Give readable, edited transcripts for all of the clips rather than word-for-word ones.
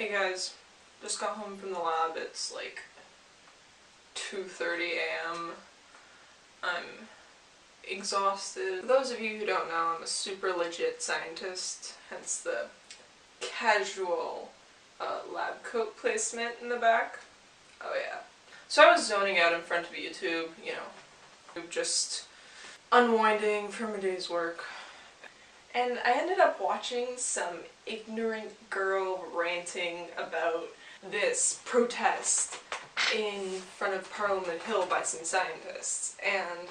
Hey guys, just got home from the lab. It's like 2:30 a.m. I'm exhausted. For those of you who don't know, I'm a super legit scientist, hence the casual lab coat placement in the back. Oh yeah. So I was zoning out in front of YouTube, you know, just unwinding from a day's work. And I ended up watching some ignorant girl ranting about this protest in front of Parliament Hill by some scientists, and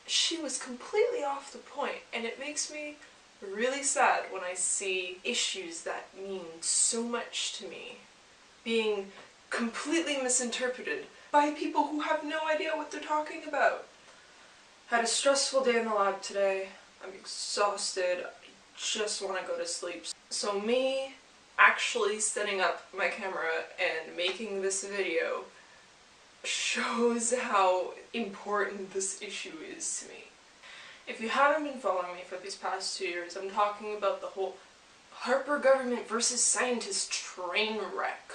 she was completely off the point, and it makes me really sad when I see issues that mean so much to me being completely misinterpreted by people who have no idea what they're talking about. Had a stressful day in the lab today. I'm exhausted. I just want to go to sleep. So me actually setting up my camera and making this video shows how important this issue is to me. If you haven't been following me for these past 2 years, I'm talking about the whole Harper government versus scientist train wreck.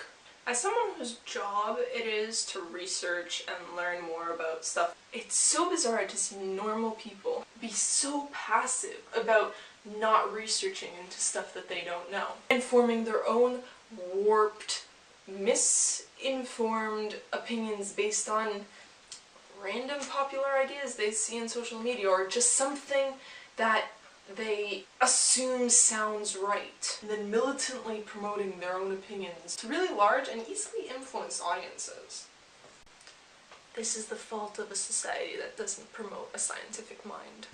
As someone whose job it is to research and learn more about stuff, it's so bizarre to see normal people be so passive about not researching into stuff that they don't know and forming their own warped, misinformed opinions based on random popular ideas they see on social media or just something that they assume sounds right, and then militantly promoting their own opinions to really large and easily influenced audiences. This is the fault of a society that doesn't promote a scientific mind.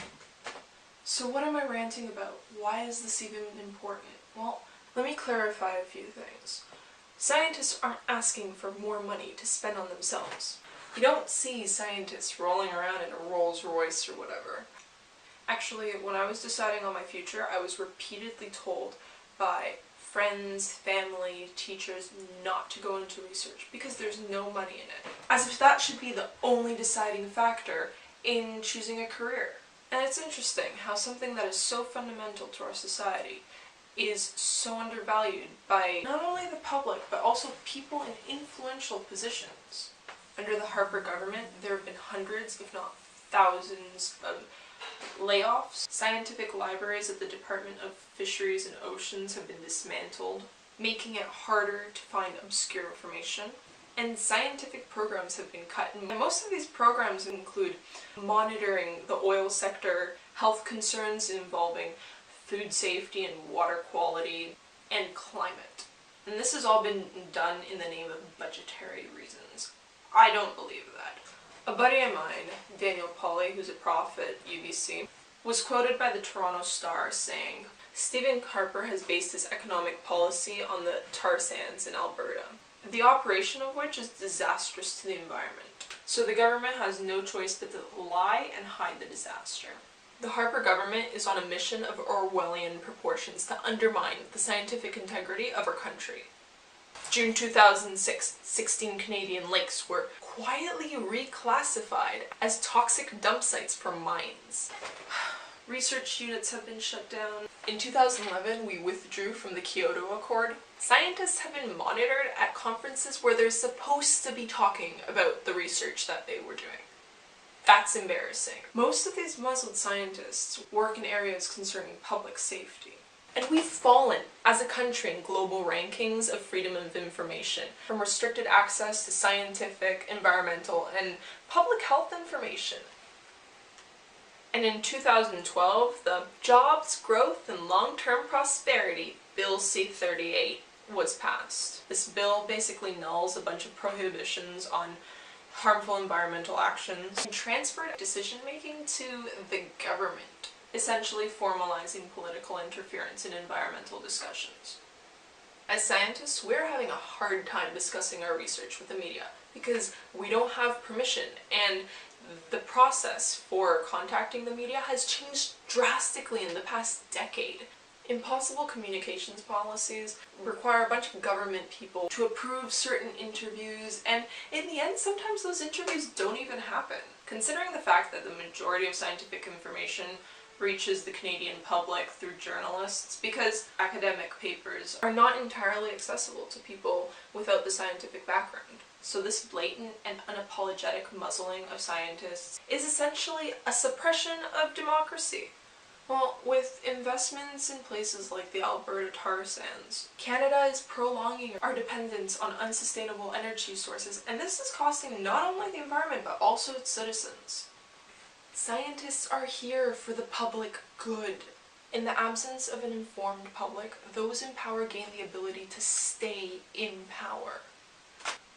So what am I ranting about? Why is this even important? Well, let me clarify a few things. Scientists aren't asking for more money to spend on themselves. You don't see scientists rolling around in a Rolls Royce or whatever. Actually, when I was deciding on my future, I was repeatedly told by friends, family, teachers not to go into research because there's no money in it. As if that should be the only deciding factor in choosing a career. And it's interesting how something that is so fundamental to our society is so undervalued by not only the public, but also people in influential positions. Under the Harper government, there have been hundreds, if not thousands, of layoffs. Scientific libraries at the Department of Fisheries and Oceans have been dismantled, making it harder to find obscure information. And scientific programs have been cut. And most of these programs include monitoring the oil sector, health concerns involving food safety and water quality, and climate. And this has all been done in the name of budgetary reasons. I don't believe that. A buddy of mine, Daniel Pauly, who's a prof at UBC, was quoted by the Toronto Star saying, "Stephen Harper has based his economic policy on the tar sands in Alberta, the operation of which is disastrous to the environment. So the government has no choice but to lie and hide the disaster." The Harper government is on a mission of Orwellian proportions to undermine the scientific integrity of our country. June 2006, 16 Canadian lakes were quietly reclassified as toxic dump sites for mines. Research units have been shut down. In 2011, we withdrew from the Kyoto Accord. Scientists have been monitored at conferences where they're supposed to be talking about the research that they were doing. That's embarrassing. Most of these muzzled scientists work in areas concerning public safety. And we've fallen as a country in global rankings of freedom of information, from restricted access to scientific, environmental, and public health information. And in 2012, the Jobs, Growth, and Long-Term Prosperity Bill C-38 was passed. This bill basically nulls a bunch of prohibitions on harmful environmental actions and transferred decision-making to the government, essentially formalizing political interference in environmental discussions. As scientists, we're having a hard time discussing our research with the media because we don't have permission, and the process for contacting the media has changed drastically in the past decade. Impossible communications policies require a bunch of government people to approve certain interviews, and in the end, sometimes those interviews don't even happen. Considering the fact that the majority of scientific information reaches the Canadian public through journalists, because academic papers are not entirely accessible to people without the scientific background. So this blatant and unapologetic muzzling of scientists is essentially a suppression of democracy. Well, with investments in places like the Alberta tar sands, Canada is prolonging our dependence on unsustainable energy sources, and this is costing not only the environment but also its citizens. Scientists are here for the public good. In the absence of an informed public, those in power gain the ability to stay in power.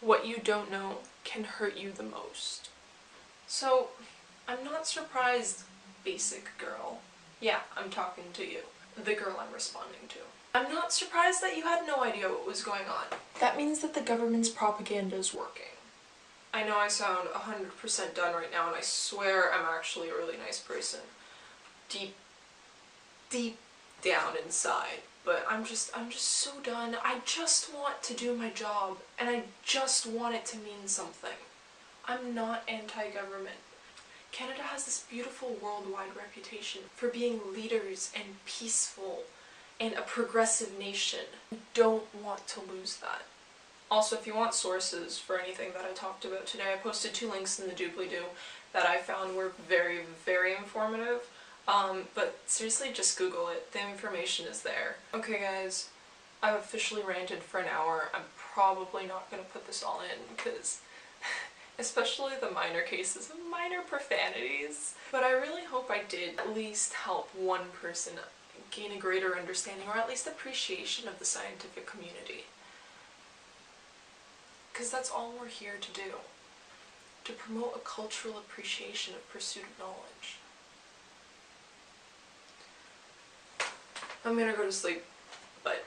What you don't know can hurt you the most. So, I'm not surprised, basic girl. Yeah, I'm talking to you. The girl I'm responding to. I'm not surprised that you had no idea what was going on. That means that the government's propaganda is working. I know I sound 100% done right now, and I swear I'm actually a really nice person. Deep down inside. But I'm just so done. I just want to do my job, and I just want it to mean something. I'm not anti-government. Canada has this beautiful worldwide reputation for being leaders and peaceful and a progressive nation. I don't want to lose that. Also, if you want sources for anything that I talked about today, I posted 2 links in the doobly-doo that I found were very, very informative. But seriously, just Google it. The information is there. Okay guys, I've officially ranted for an hour. I'm probably not gonna put this all in, because especially the minor cases of minor profanities. But I really hope I did at least help one person gain a greater understanding, or at least appreciation, of the scientific community. Because that's all we're here to do. To promote a cultural appreciation of pursuit of knowledge. I'm gonna go to sleep, but